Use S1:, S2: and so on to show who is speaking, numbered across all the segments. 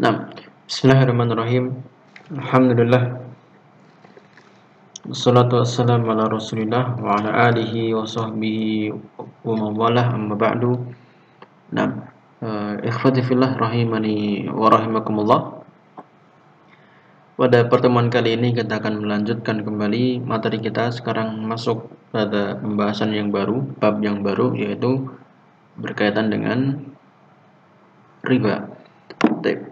S1: Nah, bismillahirrahmanirrahim. Alhamdulillah. Wassalatu wassalamu ala Rasulillah wa ala alihi wa sahbihi wa mawalah amma ba'du. Nah, ikhwati fillah rahimani wa rahimakumullah. Pada pertemuan kali ini kita akan melanjutkan kembali materi kita. Sekarang masuk pada pembahasan yang baru, bab yang baru, yaitu berkaitan dengan riba. Baik.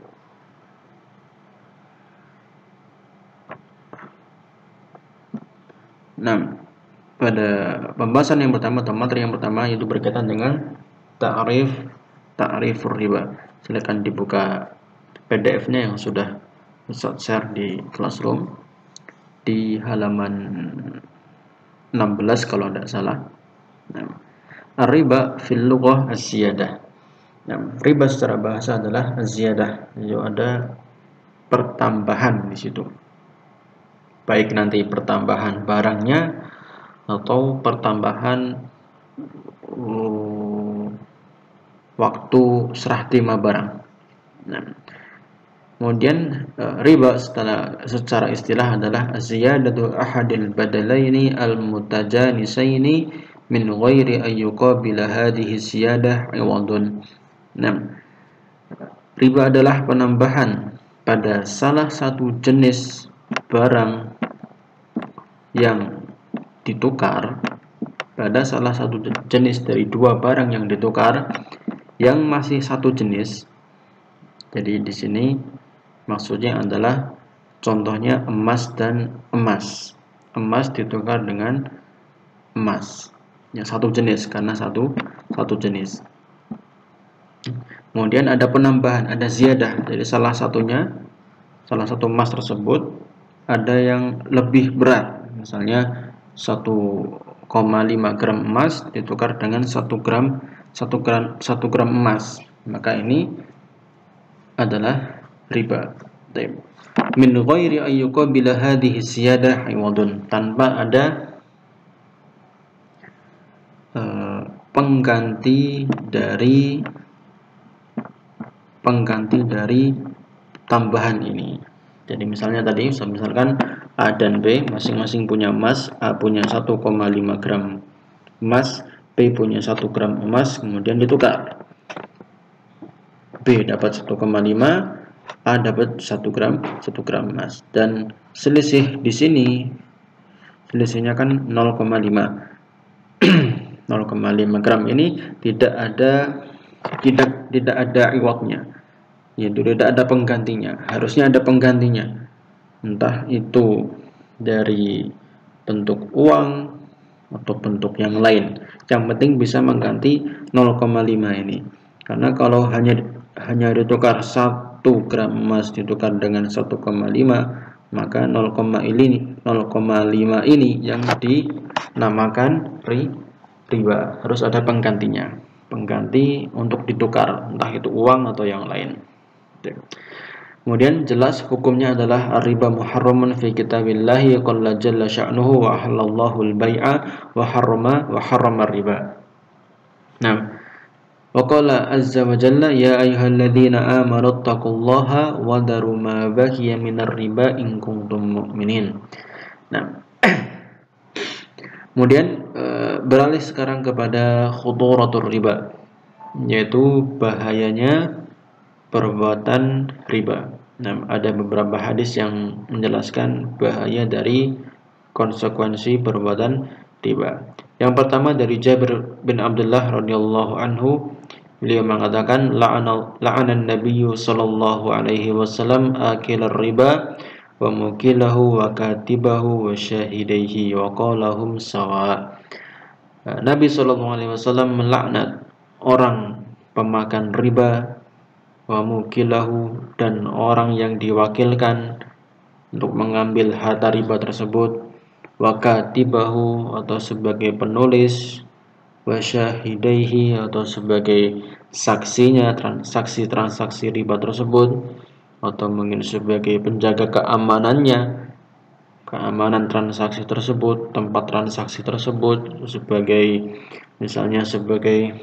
S1: Nah, pada pembahasan yang pertama atau materi yang pertama yaitu berkaitan dengan ta'rifur riba. Silakan dibuka PDF-nya yang sudah Ustaz share di Classroom di halaman 16 kalau tidak salah. Nah, riba fil lughah az-ziyadah. Nah, riba secara bahasa adalah az-ziyadah, yaitu ada pertambahan di situ. Baik nanti pertambahan barangnya atau pertambahan waktu serah terima barang. Nah, kemudian riba secara istilah adalah ziyadatu ahadil badalaini al-mutajanisaini min ghairi an yuqabila hadhihi ziyadah iwadun. Nah, riba adalah penambahan pada salah satu jenis barang yang ditukar, pada salah satu jenis dari dua barang yang ditukar yang masih satu jenis. Jadi di sini maksudnya adalah contohnya emas dan emas. Emas ditukar dengan emas yang satu jenis karena satu jenis. Kemudian ada penambahan, ada ziyadah. Jadi salah satu emas tersebut ada yang lebih berat. Misalnya 1,5 gram emas ditukar dengan 1 gram emas, maka ini adalah riba. Min ghairi an yuqabila hadhihi ziyadah iwadun, tanpa ada pengganti dari tambahan ini. Jadi misalnya tadi, misalkan A dan B masing-masing punya emas. A punya 1,5 gram emas, B punya 1 gram emas, kemudian ditukar. B dapat 1,5, A dapat 1 gram emas. Dan selisih di sini, selisihnya kan 0,5. 0,5 gram ini tidak ada iwaknya. Yaitu tidak ada penggantinya. Harusnya ada penggantinya, entah itu dari bentuk uang atau bentuk yang lain. Yang penting bisa mengganti 0,5 ini. Karena kalau hanya ditukar 1 gram emas ditukar dengan 1,5, maka 0,5 ini yang dinamakan riba. Harus ada penggantinya. Pengganti untuk ditukar, entah itu uang atau yang lain. Kemudian jelas hukumnya adalah riba muharramun fi kitabillahi qalla jalla sya'nuhu wa halallahu al-bai'a wa harrama riba. Nah, wa qala azza wa jalla ya ayyuhalladzina amanu taqullaha wa daru ma baqiya minar riba in kuntum mu'minin. Nah, kemudian beralih sekarang kepada khuduratur riba, yaitu bahayanya perbuatan riba. Nah, ada beberapa hadis yang menjelaskan bahaya dari konsekuensi perbuatan riba. Yang pertama dari Jabir bin Abdullah radhiyallahu anhu, beliau mengatakan la'anan nabiyyu sallallahu alaihi wasallam akilar riba wa mukilahu wa katibahu wa syahidaihi wa qalahum sawa. Nabi sallallahu alaihi wasallam melaknat orang pemakan riba, wa mukilahu, dan orang yang diwakilkan untuk mengambil harta riba tersebut, wa katibahu, atau sebagai penulis, wa syahidaihi, atau sebagai saksinya transaksi riba tersebut, atau mungkin sebagai penjaga keamanan transaksi tersebut, tempat transaksi tersebut, sebagai misalnya sebagai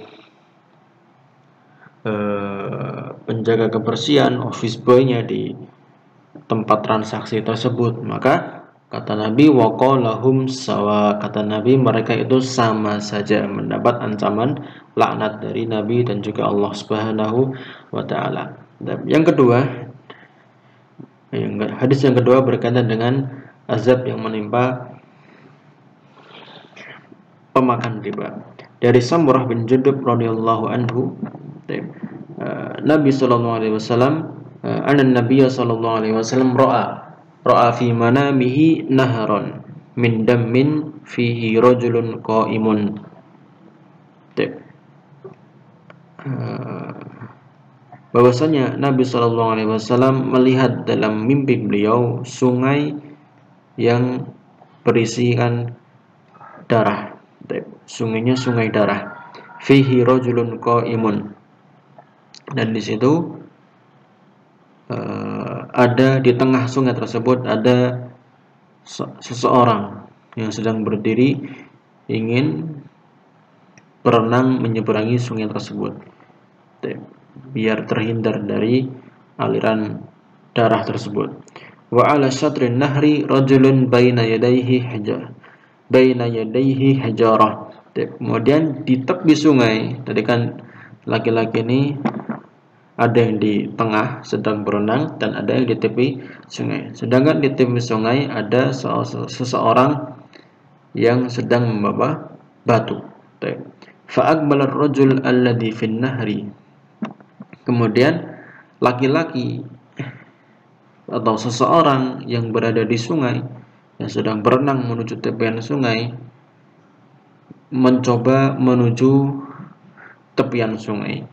S1: penjaga kebersihan, office boy-nya di tempat transaksi tersebut. Maka kata Nabi, waqalahum sawa, kata Nabi mereka itu sama saja mendapat ancaman laknat dari Nabi dan juga Allah Subhanahu wa taala. Dan yang kedua, hadis yang kedua berkaitan dengan azab yang menimpa pemakan riba. Dari Samurah bin Jundub radhiyallahu anhu, Nabi sallallahu alaihi wasallam, Nabi sallallahu alaihi wasallam ra'a fi manamihi naharon min dammin fihi rajulun qa'imun. Bahwasanya Nabi sallallahu alaihi wasallam melihat dalam mimpi beliau sungai yang berisikan darah. Sungainya sungai darah. Fihi rajulun qa'imun. Dan di situ ada di tengah sungai tersebut ada seseorang yang sedang berdiri ingin berenang menyeberangi sungai tersebut biar terhindar dari aliran darah tersebut. Wa ala syatrin nahri rajulun baina yadayhi hajarah. Kemudian di tepi sungai, tadi kan laki-laki ini ada yang di tengah sedang berenang dan ada yang di tepi sungai. Sedangkan di tepi sungai ada seseorang yang sedang membawa batu. Fa'aqbala ar-rajul alladhi fin nahri. Kemudian laki-laki atau seseorang yang berada di sungai yang sedang berenang menuju tepian sungai mencoba menuju tepian sungai.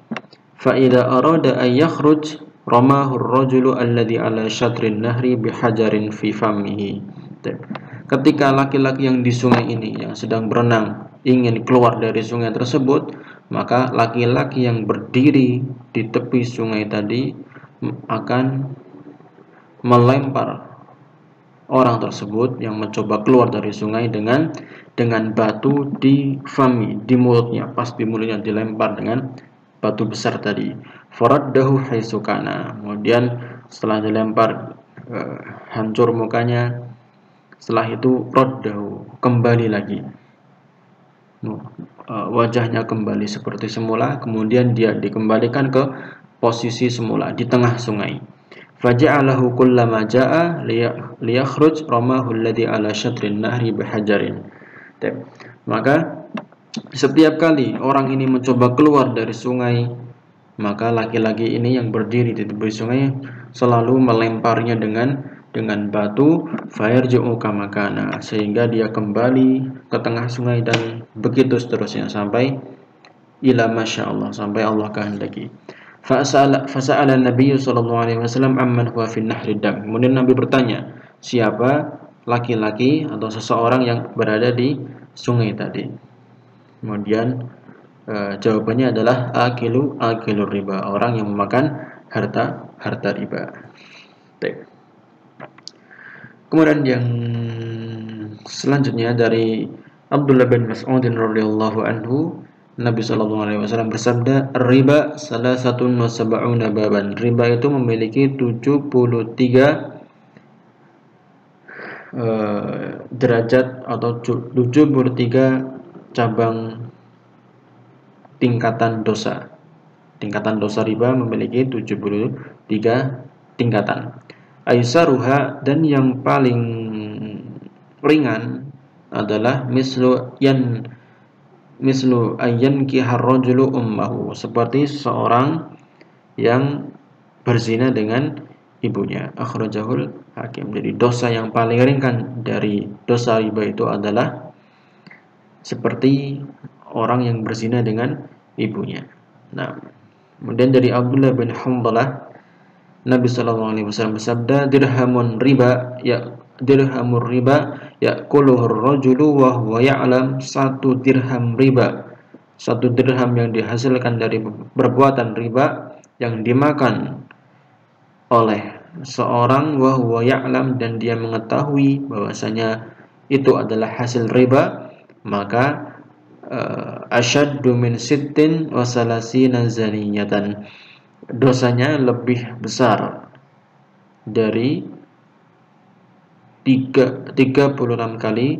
S1: Fa idza arada ay yakhruj ramahu ar-rajulu alladhi ala syatrin nahri bihajarin fi famihi. Ketika laki-laki yang di sungai ini yang sedang berenang ingin keluar dari sungai tersebut, maka laki-laki yang berdiri di tepi sungai tadi akan melempar orang tersebut yang mencoba keluar dari sungai dengan batu di fami, di mulutnya, pas di mulutnya dilempar dengan batu besar tadi. Faraddahu haitsu kana. Kemudian setelah dilempar hancur mukanya. Setelah itu raddahu, kembali lagi. Wajahnya kembali seperti semula, kemudian dia dikembalikan ke posisi semula di tengah sungai. Faja'alahu kullama ja'a liyakhruj ramahu alladhi ala syatrin nahri bihajarin. Maka setiap kali orang ini mencoba keluar dari sungai, maka laki-laki ini yang berdiri di tepi sungai selalu melemparnya dengan batu, fayarji'u kama kana, sehingga dia kembali ke tengah sungai dan begitu seterusnya sampai ila masyaallah, sampai Allah kehendaki. Fasa'ala Nabi sallallahu alaihi wasallam amman huwa fi nahri dam. Kemudian Nabi bertanya, siapa laki-laki atau seseorang yang berada di sungai tadi? Kemudian jawabannya adalah akilur riba, orang yang memakan harta riba. Kemudian yang selanjutnya dari Abdullah bin Mas'ud radhiyallahu anhu, Nabi sallallahu alaihi wasallam bersabda, "Riba salasatun wa sab'una baban." Riba itu memiliki 73 derajat atau 73 cabang tingkatan dosa. Tingkatan dosa riba memiliki 73 tingkatan. Aisaruha, dan yang paling ringan adalah mislu ayyan kihar rajulu ummahu, seperti seorang yang berzina dengan ibunya. Akhrajahul Hakim. Jadi dosa yang paling ringan dari dosa riba itu adalah seperti orang yang berzina dengan ibunya. Nah, kemudian dari Abdullah bin Hanbalah, Nabi sallallahu alaihi wasallam bersabda, dirhamur riba ya'kuluhu ar-rajulu wa huwa ya'lam. Satu dirham yang dihasilkan dari perbuatan riba yang dimakan oleh seorang wa huwa ya'lam, dan dia mengetahui bahwasanya itu adalah hasil riba, maka asyaddu min sittin wa salasina zaniyatan, dosanya lebih besar dari 36 kali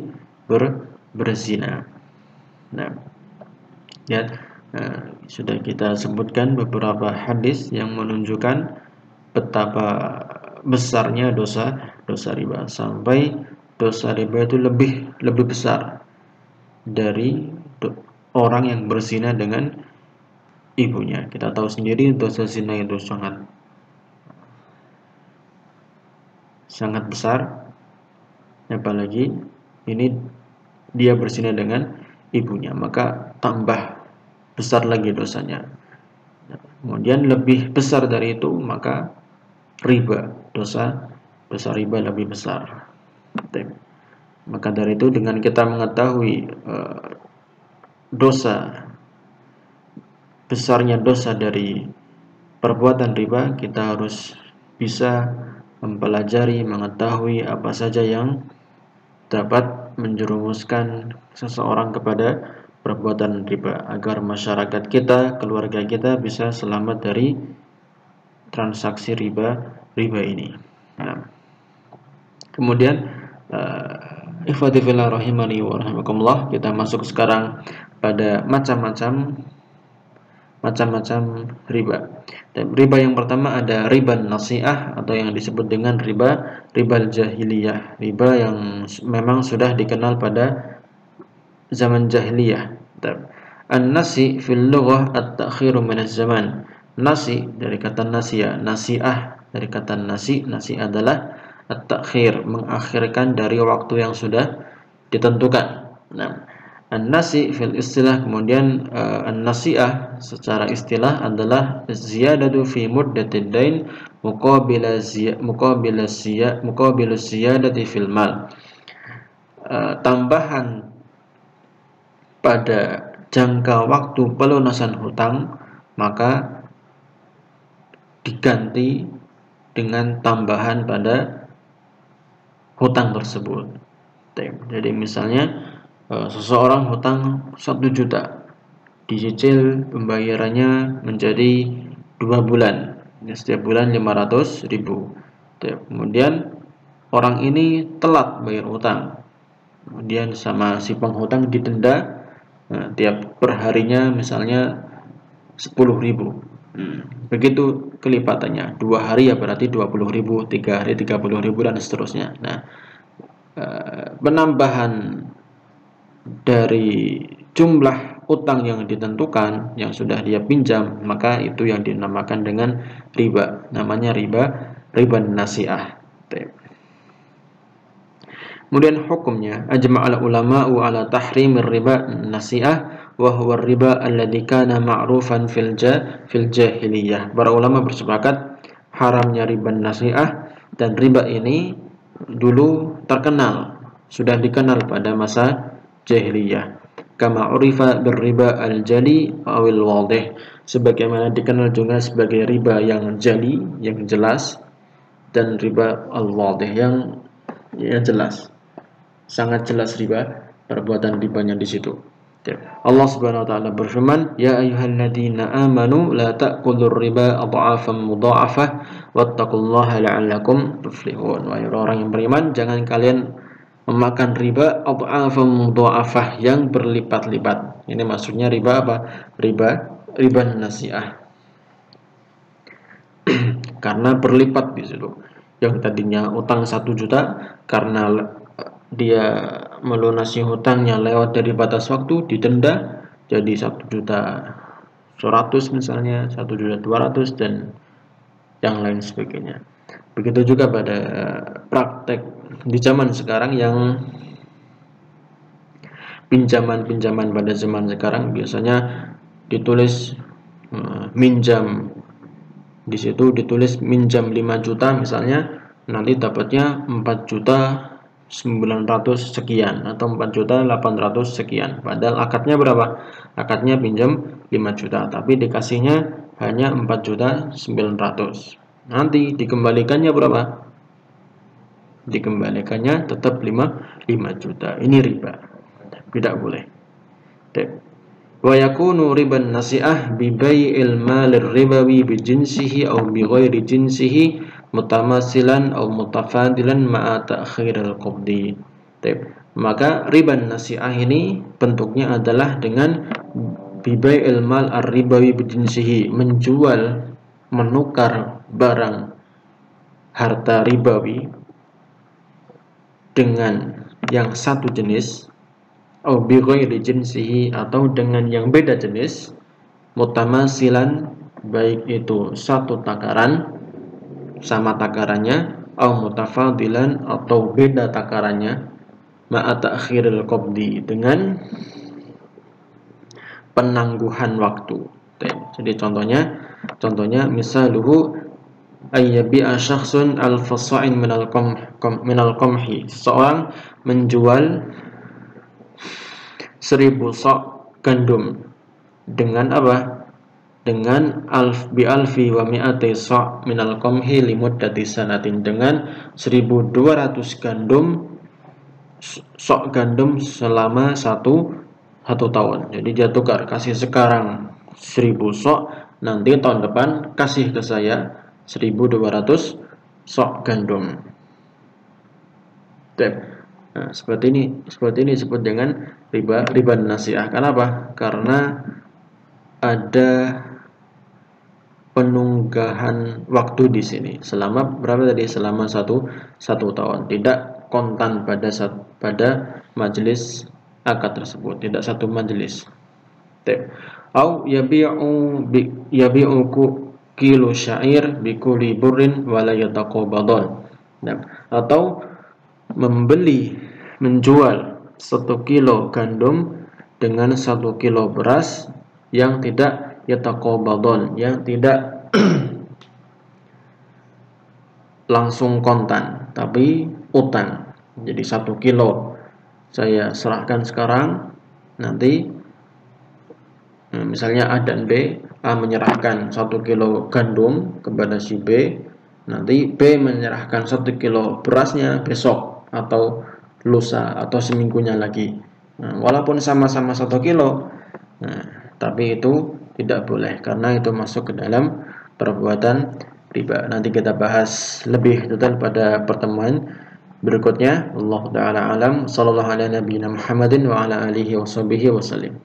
S1: berzina. Nah, ya, sudah kita sebutkan beberapa hadis yang menunjukkan betapa besarnya dosa riba, sampai dosa riba itu lebih besar dari orang yang berzina dengan ibunya. Kita tahu sendiri dosa zina itu sangat besar, apalagi ini dia berzina dengan ibunya, maka tambah besar lagi dosanya. Kemudian lebih besar dari itu, maka riba, dosa riba lebih besar. Maka dari itu, dengan kita mengetahui besarnya dosa dari perbuatan riba, kita harus bisa mempelajari, mengetahui apa saja yang dapat menjerumuskan seseorang kepada perbuatan riba, agar masyarakat kita, keluarga kita bisa selamat dari transaksi riba ini. Nah, kemudian ikhwati fillah rahimani wa rahimakumullah, kita masuk sekarang pada macam-macam riba. Dan riba yang pertama ada riba nasi'ah, atau yang disebut dengan riba jahiliyah, riba yang memang sudah dikenal pada zaman jahiliyah. An-nasi fil lughah at-ta'khiru min az-zaman. Nasi dari kata nasiya, nasi'ah dari kata nasi adalah at-ta'khir, mengakhirkan dari waktu yang sudah ditentukan. Nah, an-nasi fil istilah, kemudian an-nasi'ah secara istilah adalah ziyadatu fi muddatid dain muqabila ziyadati fil mal. Tambahan pada jangka waktu pelunasan hutang, maka diganti dengan tambahan pada hutang tersebut. Jadi misalnya seseorang hutang 1 juta, dicicil pembayarannya menjadi 2 bulan, setiap bulan 500.000. Kemudian orang ini telat bayar hutang, kemudian sama si penghutang didenda tiap perharinya misalnya 10.000. Begitu kelipatannya, 2 hari ya berarti 20.000, 3 hari 30.000, dan seterusnya. Nah, penambahan dari jumlah utang yang ditentukan, yang sudah dia pinjam, maka itu yang dinamakan dengan riba, namanya riba nasi'ah. Kemudian hukumnya, ajma'al ulama'u ala tahrimir riba nasi'ah wa huwa riba alladhi kana ma'rufan fil jahiliyah. Para ulama bersepakat haramnya riba nasi'ah, dan riba ini dulu terkenal, sudah dikenal pada masa jahiliyah. Kama urifa berriba al-jali awil wadih, sebagaimana dikenal juga sebagai riba yang jali, yang jelas, dan riba al-wadih yang jelas, sangat jelas riba, perbuatan ribanya di situ. Allah Subhanahu wa taala berfirman, "Ya ayyuhalladzina amanu la ta'kulur riba adha'afan mudha'afah wattaqullaha la'allakum tuflihun." Wahai orang yang beriman, jangan kalian memakan riba adha'afan mudha'afah, yang berlipat-lipat. Ini maksudnya riba apa? Riba nasi'ah. Karena berlipat di situ. Yang tadinya utang 1 juta, karena dia melunasi hutangnya lewat dari batas waktu, didenda jadi 1.100.000 misalnya, 1.200.000, dan yang lain sebagainya. Begitu juga pada praktek di zaman sekarang, yang pinjaman pada zaman sekarang biasanya ditulis minjam, di situ ditulis minjam 5 juta misalnya, nanti dapatnya 4.900.000 sekian atau 4.800.000 sekian, padahal akadnya berapa? Akadnya pinjam 5 juta, tapi dikasihnya hanya 4.900.000. Nanti dikembalikannya berapa? Dikembalikannya tetap 5 juta. Ini riba, tidak boleh. Wa yakunu riban nasi'ah bi bai'il malir ribawi bi jinsihi aw bi ghairi jinsihi mutamasilan aw mutafadilan ma'a ta'khiril qabdi. Maka riban nasi'ah ini bentuknya adalah dengan bi bai'il mal ar-ribawi bi jinsihi, menjual, menukar barang harta ribawi dengan yang satu jenis, atau bi ghairi jinsihi, atau dengan yang beda jenis, mutamasilan, baik itu satu takaran sama takarannya, atau mutafadilan, atau beda takarannya, ma'a ta'khiril qabdi, dengan penangguhan waktu. Jadi contohnya misaluhu ayyabi'a syakhsun al-fasa'in minal qamhi. Seorang menjual 1000 sok gandum dengan apa? Dengan bi alfi wa mi'ati sok minal qamhi limuddati sanatin, dengan 1200 sok gandum selama satu tahun. Jadi dia tukar, kasih sekarang 1000 sok, nanti tahun depan kasih ke saya 1200 sok gandum. Nah, seperti ini disebut dengan riba nasi'ah. Kenapa? Karena ada penunggahan waktu di sini. Selama berapa tadi? Selama satu tahun. Tidak kontan pada majelis akad tersebut, tidak satu majelis. Au yabi'u kilo syair bikuli burrin wala yataqabadon. Nah, atau menjual 1 kilo gandum dengan 1 kilo beras yang tidak yataqabadon, yang tidak langsung kontan tapi utang. Jadi 1 kilo saya serahkan sekarang, nanti misalnya A dan B, A menyerahkan 1 kilo gandum kepada si B, nanti B menyerahkan 1 kilo berasnya besok atau lusa atau seminggunya lagi. Nah, walaupun sama-sama 1 kilo, tapi itu tidak boleh karena itu masuk ke dalam perbuatan riba. Nanti kita bahas lebih detail pada pertemuan berikutnya. Wallahu ta'ala alam. Sallallahu ala nabiyina Muhammadin wa ala alihi wa sahbihi wasallam.